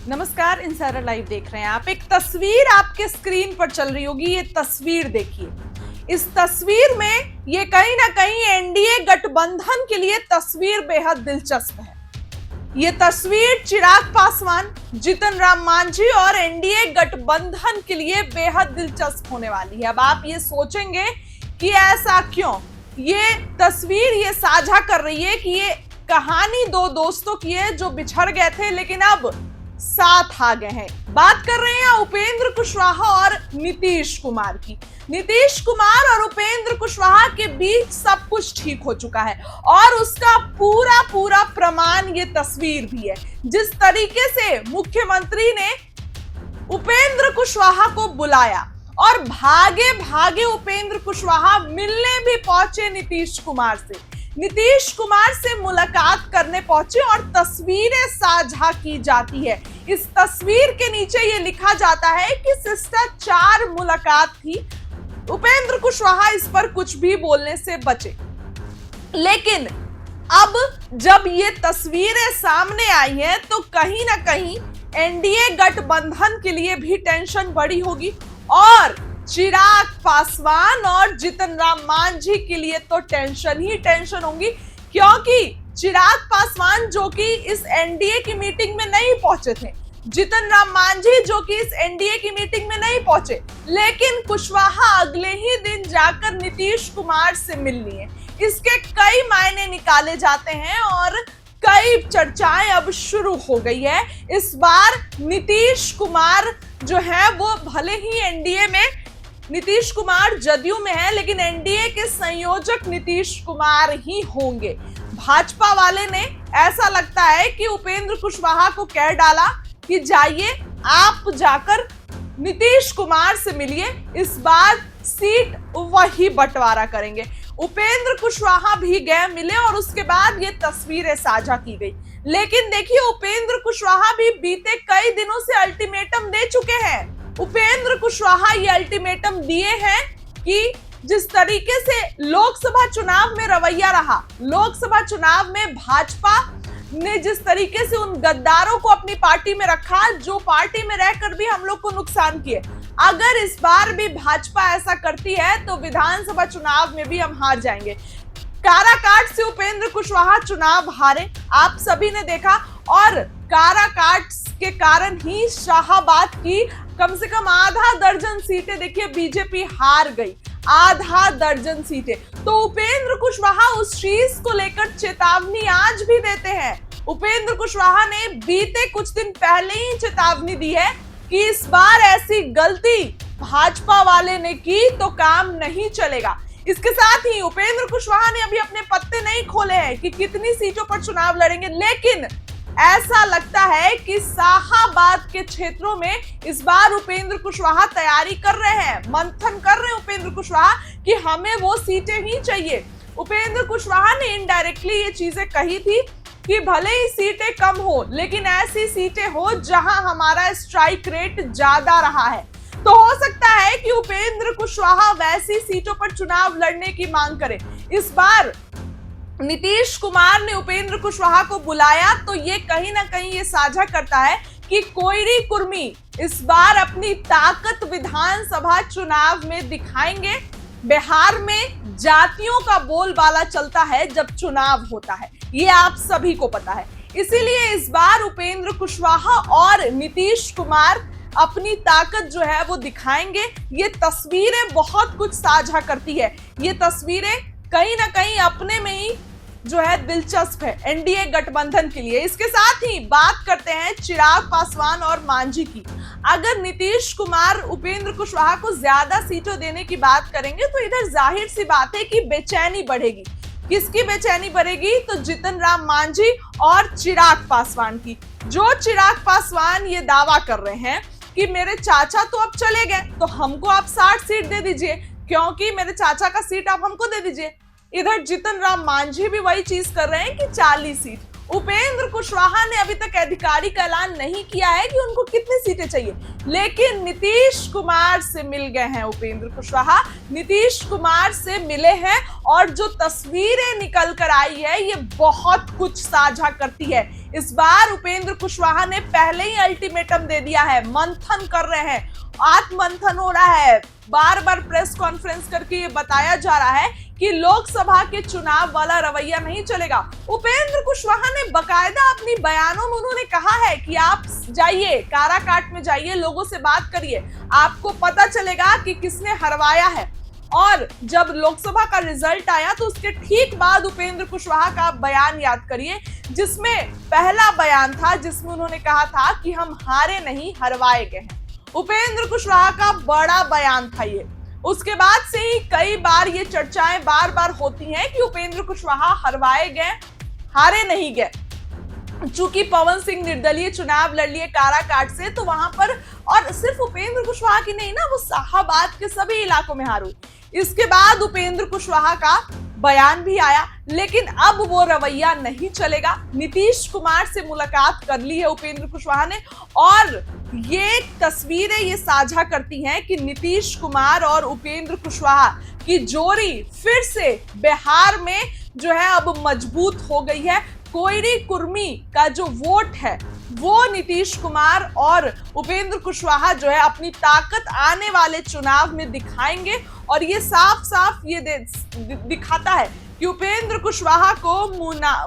नमस्कार, insider live देख रहे हैं आप। एक तस्वीर आपके स्क्रीन पर चल रही होगी। ये तस्वीर देखिए। इस तस्वीर में ये कहीं ना कहीं एनडीए गठबंधन के लिए तस्वीर बेहद दिलचस्प है। ये तस्वीर चिराग पासवान, जीतन राम मांझी और एनडीए गठबंधन के लिए बेहद दिलचस्प होने वाली है। अब आप ये सोचेंगे कि ऐसा क्यों? ये तस्वीर ये साझा कर रही है कि ये कहानी दो दोस्तों की है जो बिछड़ गए थे लेकिन अब साथ आ गए हैं। बात कर रहे हैं उपेंद्र कुशवाहा और नीतीश कुमार की। नीतीश कुमार और उपेंद्र कुशवाहा के बीच सब कुछ ठीक हो चुका है और उसका पूरा पूरा प्रमाण ये तस्वीर भी है। जिस तरीके से मुख्यमंत्री ने उपेंद्र कुशवाहा को बुलाया और भागे भागे उपेंद्र कुशवाहा मिलने भी पहुंचे नीतीश कुमार से, नीतीश कुमार से मुलाकात करने पहुंचे और तस्वीरें साझा की जाती है। इस तस्वीर के नीचे ये लिखा जाता है कि शिष्टाचार मुलाकात थी। उपेंद्र कुशवाहा इस पर कुछ भी बोलने से बचे, लेकिन अब जब ये तस्वीरें सामने आई हैं तो कहीं ना कहीं एनडीए गठबंधन के लिए भी टेंशन बढ़ी होगी और चिराग पासवान और जीतन राम मांझी के लिए तो टेंशन ही टेंशन होगी, क्योंकि चिराग पासवान जो कि इस एनडीए की मीटिंग में नहीं पहुंचे थे, जीतन राम मांझी जो कि इस एनडीए की मीटिंग में नहीं पहुंचे, लेकिन कुशवाहा अगले ही दिन जाकर नीतीश कुमार से मिल लिए। इसके कई मायने निकाले जाते हैं और कई चर्चाएं अब शुरू हो गई है। इस बार नीतीश कुमार जो है वो भले ही एनडीए में, नीतीश कुमार जदयू में है लेकिन एनडीए के संयोजक नीतीश कुमार ही होंगे। भाजपा वाले ने ऐसा लगता है कि उपेंद्र कुशवाहा को कह डाला कि जाइए आप जाकर नीतीश कुमार से मिलिए, इस बार सीट वही बंटवारा करेंगे। उपेंद्र कुशवाहा भी गए, मिले और उसके बाद ये तस्वीरें साझा की गई। लेकिन देखिए, उपेंद्र कुशवाहा भी बीते कई दिनों से अल्टीमेटम दे चुके हैं। उपेंद्र कुशवाहा ये अल्टीमेटम दिए हैं कि जिस तरीके से लोकसभा चुनाव में रवैया रहा, लोकसभा चुनाव में भाजपा ने जिस तरीके से उन गद्दारों को अपनी पार्टी में रखा जो पार्टी में रहकर भी हम लोग को नुकसान किए, अगर इस बार भी भाजपा ऐसा करती है तो विधानसभा चुनाव में भी हम हार जाएंगे। काराकाट से उपेंद्र कुशवाहा चुनाव हारे, आप सभी ने देखा, और काराकाट के कारण ही शाहाबाद की कम से कम आधा दर्जन सीटें देखिए बीजेपी हार गई, आधा दर्जन सीटें। तो उपेंद्र कुशवाहा उस चीज को लेकर चेतावनी आज भी देते हैं। उपेंद्र कुशवाहा ने बीते कुछ दिन पहले ही चेतावनी दी है कि इस बार ऐसी गलती भाजपा वाले ने की तो काम नहीं चलेगा। इसके साथ ही उपेंद्र कुशवाहा ने अभी अपने पत्ते नहीं खोले हैं कि कितनी सीटों पर चुनाव लड़ेंगे, लेकिन ऐसा लगता है कि शाहाबाद के क्षेत्रों में इस बार उपेंद्र कुशवाहा तैयारी कर रहे हैं, मंथन कर रहे हैं उपेंद्र कुशवाहा कि हमें वो सीटें ही चाहिए। उपेंद्र कुशवाहा ने इनडायरेक्टली ये चीजें कही थी कि भले ही सीटें कम हो लेकिन ऐसी सीटें हो जहां हमारा स्ट्राइक रेट ज्यादा रहा है। तो हो सकता है कि उपेंद्र कुशवाहा वैसी सीटों पर चुनाव लड़ने की मांग करें। इस बार नीतीश कुमार ने उपेंद्र कुशवाहा को बुलाया तो ये कहीं ना कहीं ये साझा करता है कि कोयरी कुर्मी इस बार अपनी ताकत विधानसभा चुनाव में दिखाएंगे। बिहार में जातियों का बोलबाला चलता है जब चुनाव होता है, ये आप सभी को पता है। इसीलिए इस बार उपेंद्र कुशवाहा और नीतीश कुमार अपनी ताकत जो है वो दिखाएंगे। ये तस्वीरें बहुत कुछ साझा करती है। ये तस्वीरें कहीं ना कहीं अपने में ही जो है दिलचस्प है एनडीए गठबंधन के लिए। इसके साथ ही बात करते हैं चिराग पासवान और मांझी की। अगर नीतीश कुमार उपेंद्र कुशवाहा को ज्यादा सीटों देने की बात करेंगे तो इधर जाहिर सी बात है कि बेचैनी बढ़ेगी। किसकी बेचैनी बढ़ेगी? तो जीतन राम मांझी और चिराग पासवान की। जो चिराग पासवान ये दावा कर रहे हैं कि मेरे चाचा तो अब चले गए तो हमको आप 60 सीट दे दीजिए, क्योंकि मेरे चाचा का सीट आप हमको दे दीजिए। इधर जीतन राम मांझी भी वही चीज कर रहे हैं कि 40 सीट। उपेंद्र कुशवाहा ने अभी तक आधिकारिक ऐलान नहीं किया है कि उनको कितनी सीटें चाहिए, लेकिन नीतीश कुमार से मिल गए हैं उपेंद्र कुशवाहा, नीतीश कुमार से मिले हैं और जो तस्वीरें निकल कर आई है ये बहुत कुछ साझा करती है। इस बार उपेंद्र कुशवाहा ने पहले ही अल्टीमेटम दे दिया है, मंथन कर रहे हैं, आत्ममंथन हो रहा है। बार बार प्रेस कॉन्फ्रेंस करके ये बताया जा रहा है कि लोकसभा के चुनाव वाला रवैया नहीं चलेगा। उपेंद्र कुशवाहा ने बकायदा अपनी बयानों में उन्होंने कहा है कि आप जाइए, काराकाट में जाइए, लोगों से बात करिए, आपको पता चलेगा कि किसने हरवाया है। और जब लोकसभा का रिजल्ट आया तो उसके ठीक बाद उपेंद्र कुशवाहा का बयान याद करिए, जिसमें पहला बयान था जिसमें उन्होंने कहा था कि हम हारे नहीं, हरवाए गए हैं। उपेंद्र कुशवाहा का बड़ा बयान था ये। उसके बाद से ही कई बार ये चर्चाएं बार बार होती हैं कि उपेंद्र कुशवाहा हरवाए गए, हारे नहीं गए। चूंकि पवन सिंह निर्दलीय चुनाव लड़ लिए काराकाट से, तो वहां पर, और सिर्फ उपेंद्र कुशवाहा की नहीं ना, वो शाहाबाद के सभी इलाकों में हार हुई। इसके बाद उपेंद्र कुशवाहा का बयान भी आया, लेकिन अब वो रवैया नहीं चलेगा। नीतीश कुमार से मुलाकात कर ली है उपेंद्र कुशवाहा ने, और ये तस्वीरें ये साझा करती हैं कि नीतीश कुमार और उपेंद्र कुशवाहा की जोड़ी फिर से बिहार में जो है अब मजबूत हो गई है। कोयरी कुर्मी का जो वोट है वो नीतीश कुमार और उपेंद्र कुशवाहा जो है अपनी ताकत आने वाले चुनाव में दिखाएंगे, और ये साफ साफ ये दिखाता है कि उपेंद्र कुशवाहा को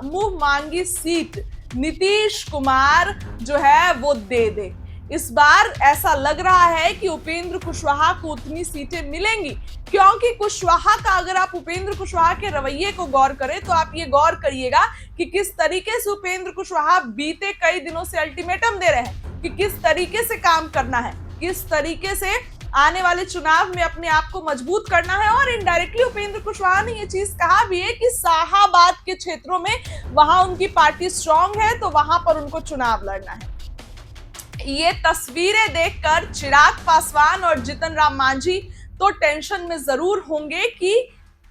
मुंह मांगी सीट नीतीश कुमार जो है वो दे दे। इस बार ऐसा लग रहा है कि उपेंद्र कुशवाहा को उतनी सीटें मिलेंगी, क्योंकि कुशवाहा का, अगर आप उपेंद्र कुशवाहा के रवैये को गौर करें तो आप ये गौर करिएगा कि किस तरीके से उपेंद्र कुशवाहा बीते कई दिनों से अल्टीमेटम दे रहे हैं कि किस तरीके से काम करना है, किस तरीके से आने वाले चुनाव में अपने आप को मजबूत करना है। और इनडायरेक्टली उपेंद्र कुशवाहा ने ये चीज कहा भी है कि शाहाबाद के क्षेत्रों में वहां उनकी पार्टी स्ट्रांग है, तो वहां पर उनको चुनाव लड़ना है। ये तस्वीरें देखकर चिराग पासवान और जीतन राम मांझी तो टेंशन में जरूर होंगे कि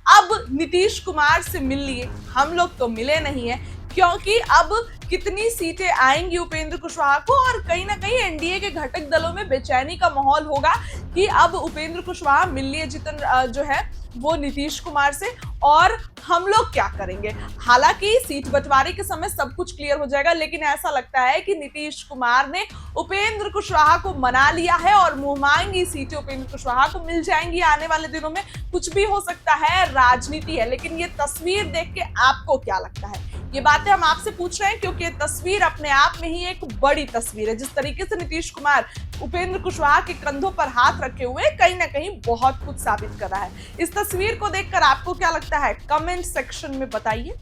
अब नीतीश कुमार से मिल लिए, हम लोग तो मिले नहीं है, क्योंकि अब कितनी सीटें आएंगी उपेंद्र कुशवाहा को, और कहीं ना कहीं एनडीए के घटक दलों में बेचैनी का माहौल होगा कि अब उपेंद्र कुशवाहा मिल लिए जीतन जो है वो नीतीश कुमार से, और हम लोग क्या करेंगे। हालांकि सीट बंटवारे के समय सब कुछ क्लियर हो जाएगा, लेकिन ऐसा लगता है कि नीतीश कुमार ने उपेंद्र कुशवाहा को मना लिया है और मुंहमांगी सीटें उपेंद्र कुशवाहा को मिल जाएंगी। आने वाले दिनों में कुछ भी हो सकता है, राजनीति है। लेकिन ये तस्वीर देख के आपको क्या लगता है? ये बातें हम आपसे पूछ रहे हैं क्योंकि ये तस्वीर अपने आप में ही एक बड़ी तस्वीर है। जिस तरीके से नीतीश कुमार उपेंद्र कुशवाहा के कंधों पर हाथ रखे हुए कहीं ना कहीं बहुत कुछ साबित कर रहा है। इस तस्वीर को देखकर आपको क्या लगता है, कमेंट सेक्शन में बताइए।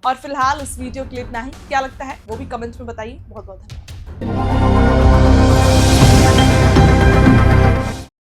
और फिलहाल इस वीडियो के लिए इतना ही, क्या लगता है वो भी कमेंट में बताइए। बहुत बहुत धन्यवाद।